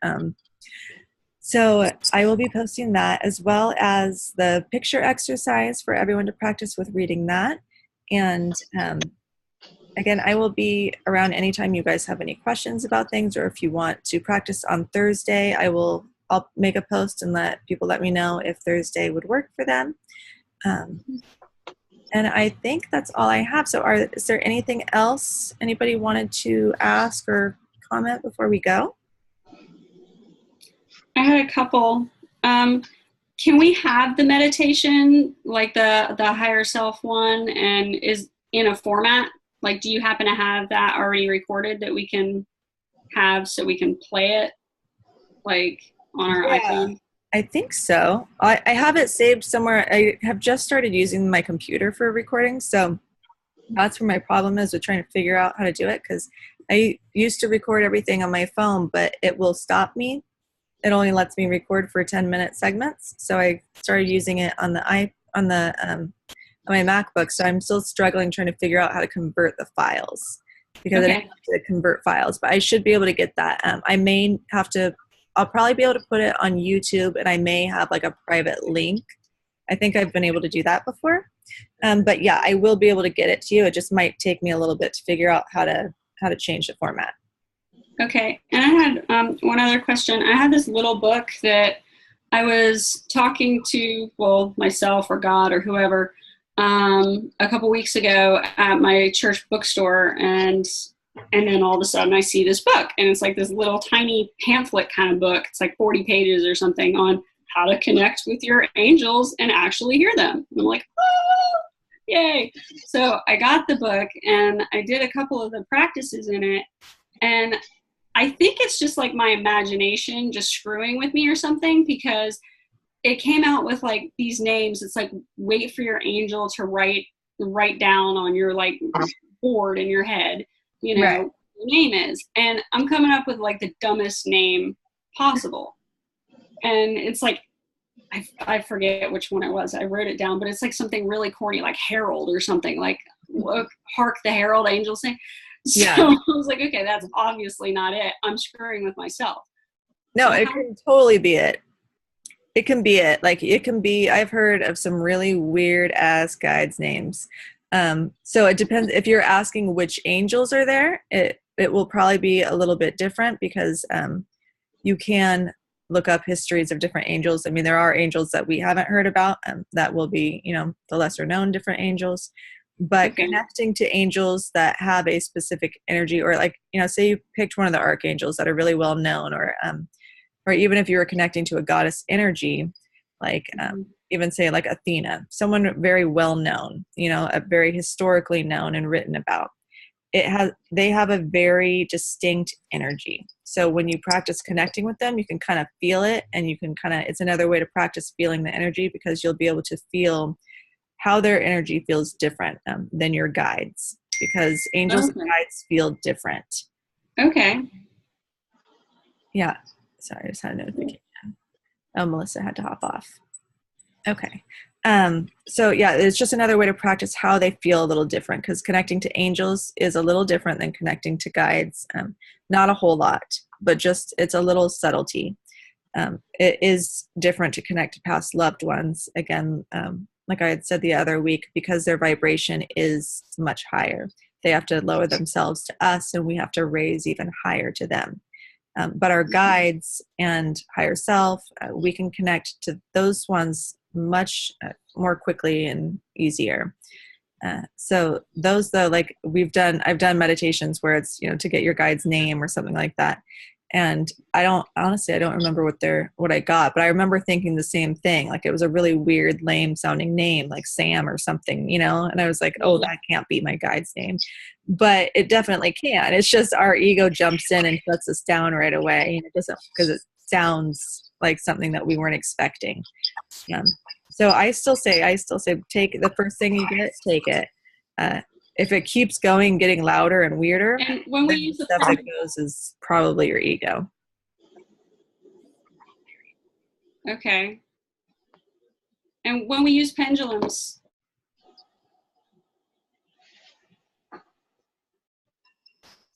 so I will be posting that, as well as the picture exercise for everyone to practice with reading that. And again, I will be around anytime you guys have any questions about things, or if you want to practice on Thursday, I'll make a post and let people let me know if Thursday would work for them. And I think that's all I have. So is there anything else anybody wanted to ask or comment before we go?
I had a couple. Can we have the meditation, like the higher self one, and is in a format? Do you happen to have that already recorded that we can have so we can play it on our iPhone?
I think so. I have it saved somewhere. I have just started using my computer for recording, so that's where my problem is with trying to figure out how to do it, because I used to record everything on my phone, but it will stop me. It only lets me record for 10-minute segments, so I started using it on my MacBook. So I'm still struggling trying to figure out how to convert the files, because I didn't have to convert files, but I should be able to get that. I'll probably be able to put it on YouTube, and I may have a private link. I think I've been able to do that before. But yeah, I will be able to get it to you. It just might take me a little bit to figure out how to change the format.
Okay. And I had one other question. I had this little book that I was talking to, myself or God or whoever, a couple weeks ago at my church bookstore, and then all of a sudden I see this book, and it's this little tiny pamphlet kind of book. It's 40 pages or something on how to connect with your angels and actually hear them. And I'm like, oh, yay. So I got the book and I did a couple of the practices in it, and I think it's just my imagination just screwing with me or something, because it came out with these names. It's wait for your angel to write down on your board in your head, right, what your name is. And I'm coming up with the dumbest name possible. And it's I forget which one it was. I wrote it down, but it's something really corny, Harold or something, hark the herald angels sing.
Yeah.
So I was okay, that's obviously not it. I'm screwing with myself.
No, so it can totally be it. It can be it. It can be, I've heard of some really weird ass guides' names. So it depends. If you're asking which angels are there, it will probably be a little bit different, because you can look up histories of different angels. I mean, there are angels that we haven't heard about, that will be, the lesser known different angels. But connecting to angels that have a specific energy, or say you picked one of the archangels that are really well known, or even if you were connecting to a goddess energy, even say like Athena, someone very well known, very historically known and written about. They have a very distinct energy. So when you practice connecting with them, you can kind of feel it, and it's another way to practice feeling the energy, because you'll be able to feel how their energy feels different than your guides, because angels and guides feel different.
Okay.
Yeah. Sorry, I just had a notification. Oh, Melissa had to hop off. Okay. So yeah, it's just another way to practice how they feel a little different, because connecting to angels is a little different than connecting to guides. Not a whole lot, but just it's a little subtlety. It is different to connect to past loved ones. Again, like I had said the other week, because their vibration is much higher. They have to lower themselves to us, and we have to raise even higher to them. But our guides and higher self, we can connect to those ones much more quickly and easier. So those, though, like I've done meditations where it's, to get your guide's name or something like that. And I don't remember what I got, but I remember thinking the same thing. Like it was a really weird, lame sounding name, like Sam or something, and I was like, oh, that can't be my guide's name, but it definitely can. It's just our ego jumps in and shuts us down right away. It doesn't, because it sounds like something that we weren't expecting. So I still say, take the first thing you get, take it. If it keeps going, getting louder and weirder,
and when we use
the stuff that goes is probably your ego.
Okay. And when we use pendulums,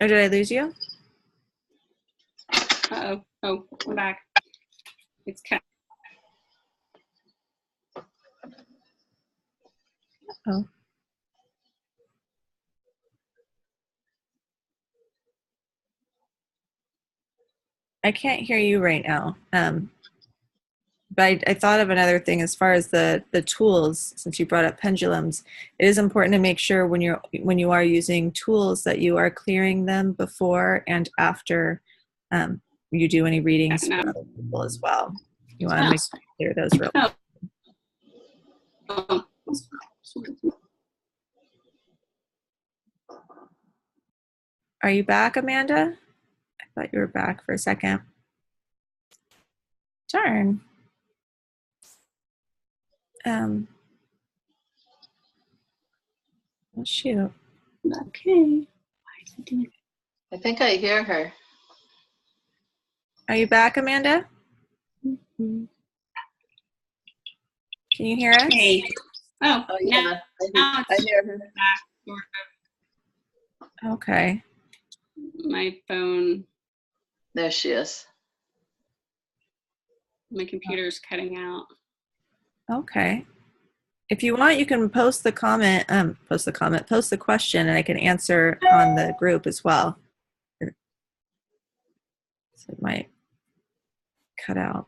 Or did I lose you?
oh, I'm back. It's cut.
Oh. I can't hear you right now. But I thought of another thing as far as the tools. Since you brought up pendulums, it is important to make sure when you are using tools that you are clearing them before and after you do any readings for other people as well. You want to make sure you clear those real quick. Are you back, Amanda? I thought you were back for a second. Darn. Well, shoot.
Okay.
I think I hear her.
Are you back, Amanda?
Mm-hmm.
Can you hear us?
Hey. Oh,
yeah.
Now
I hear her.
Okay.
My phone,
There she is.
my computer's cutting out.
Okay. If you want, you can post the question, and I can answer on the group as well. So it might cut out.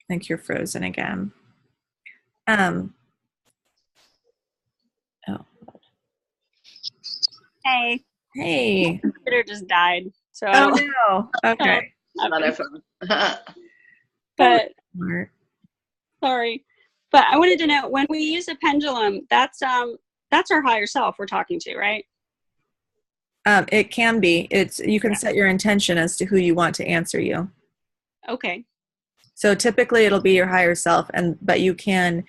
I think you're frozen again. Oh.
Hey.
Hey.
My computer just died. So
Oh no. Okay.
On her phone.
But
Smart.
sorry. But I wanted to know, when we use a pendulum, that's our higher self we're talking to, right?
It can be. You can set your intention as to who you want to answer you.
Okay.
So typically it'll be your higher self, but you can,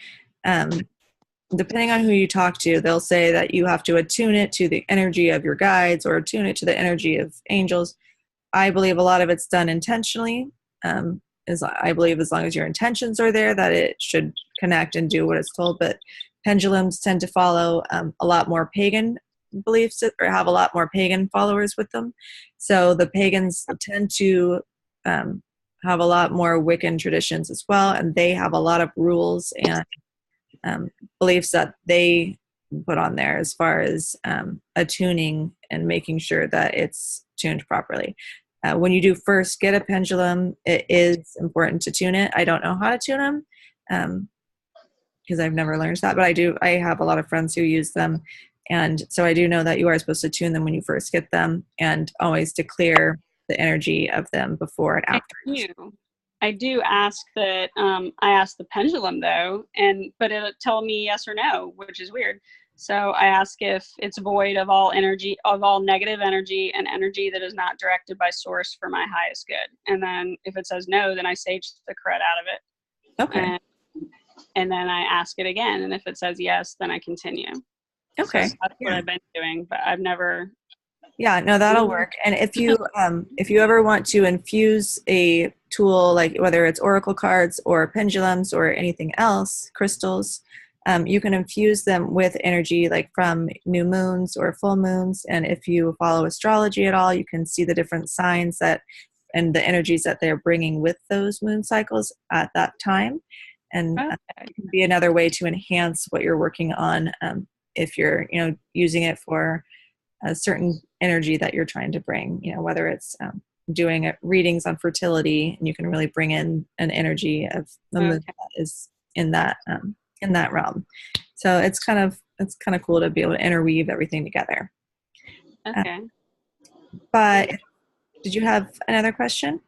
depending on who you talk to, they'll say that you have to attune it to the energy of your guides or attune it to the energy of angels. I believe a lot of it's done intentionally. I believe as long as your intentions are there, that it should connect and do what it's told. But pendulums tend to follow a lot more pagan beliefs, or have a lot more pagan followers with them. So the pagans tend to have a lot more Wiccan traditions as well, and they have a lot of rules and beliefs that they put on there as far as attuning and making sure that it's tuned properly. When you do first get a pendulum, it is important to tune it. I don't know how to tune them because I've never learned that, but I have a lot of friends who use them. And so I do know that you are supposed to tune them when you first get them, and always to clear the energy of them before and after.
I do ask that, I ask the pendulum though, but it'll tell me yes or no, which is weird. So I ask if it's void of all energy, of all negative energy and energy that is not directed by source for my highest good. And then if it says no, then I sage the crud out of it.
Okay.
And then I ask it again. And if it says yes, then I continue.
Okay.
So that's what I've been doing, but I've never.
Yeah, no, that'll work. And if you ever want to infuse a tool, like whether it's oracle cards or pendulums or anything else, crystals, you can infuse them with energy like from new moons or full moons. And if you follow astrology at all, you can see the different signs that and the energies that they're bringing with those moon cycles at that time. And it can be another way to enhance what you're working on if you're, using it for a certain energy that you're trying to bring, whether it's doing readings on fertility, and you can really bring in an energy of the moon that is in that realm. So it's kind of cool to be able to interweave everything together.
Okay.
But did you have another question?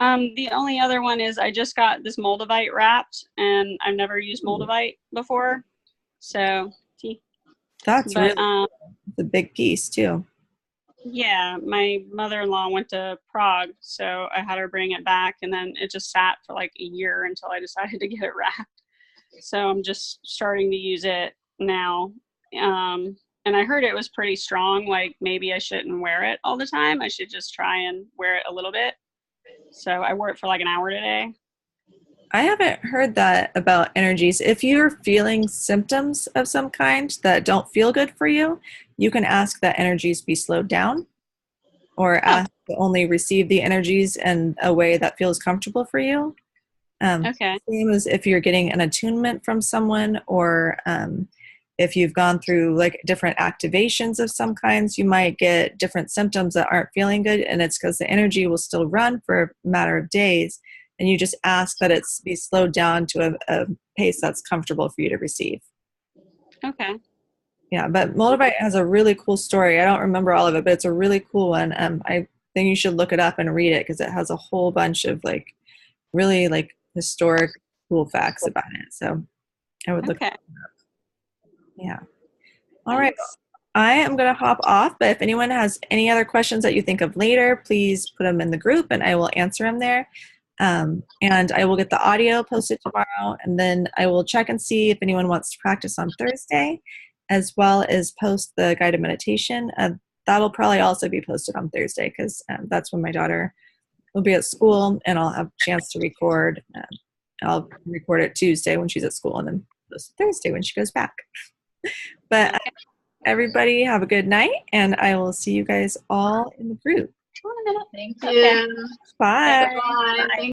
The only other one is I just got this Moldavite wrapped, and I've never used Moldavite before. So,
that's really the big piece too.
Yeah, my mother-in-law went to Prague, so I had her bring it back, and then it just sat for like a year until I decided to get it wrapped. So I'm just starting to use it now. And I heard it was pretty strong, like maybe I shouldn't wear it all the time. I should just try and wear it a little bit. So I wore it for like an hour today.
I haven't heard that about energies. If you're feeling symptoms of some kind that don't feel good for you, you can ask that energies be slowed down, or ask to only receive the energies in a way that feels comfortable for you. Same as if you're getting an attunement from someone, or if you've gone through like different activations of some kinds, you might get different symptoms that aren't feeling good, and it's because the energy will still run for a matter of days. And you just ask that it be slowed down to a pace that's comfortable for you to receive.
Okay.
Yeah, but Moldavite has a really cool story. I don't remember all of it, but it's a really cool one. I think you should look it up and read it, because it has a whole bunch of like really like historic cool facts about it. So I would look it up. Yeah. All right. I am going to hop off, but if anyone has any other questions that you think of later, please put them in the group and I will answer them there. And I will get the audio posted tomorrow, and then I will check and see if anyone wants to practice on Thursday, as well as post the guided meditation. That'll probably also be posted on Thursday, because that's when my daughter will be at school, and I'll have a chance to record. I'll record it Tuesday when she's at school, and then post it Thursday when she goes back. But everybody have a good night, and I will see you guys all in the group.
Thank you.
Bye.
Bye.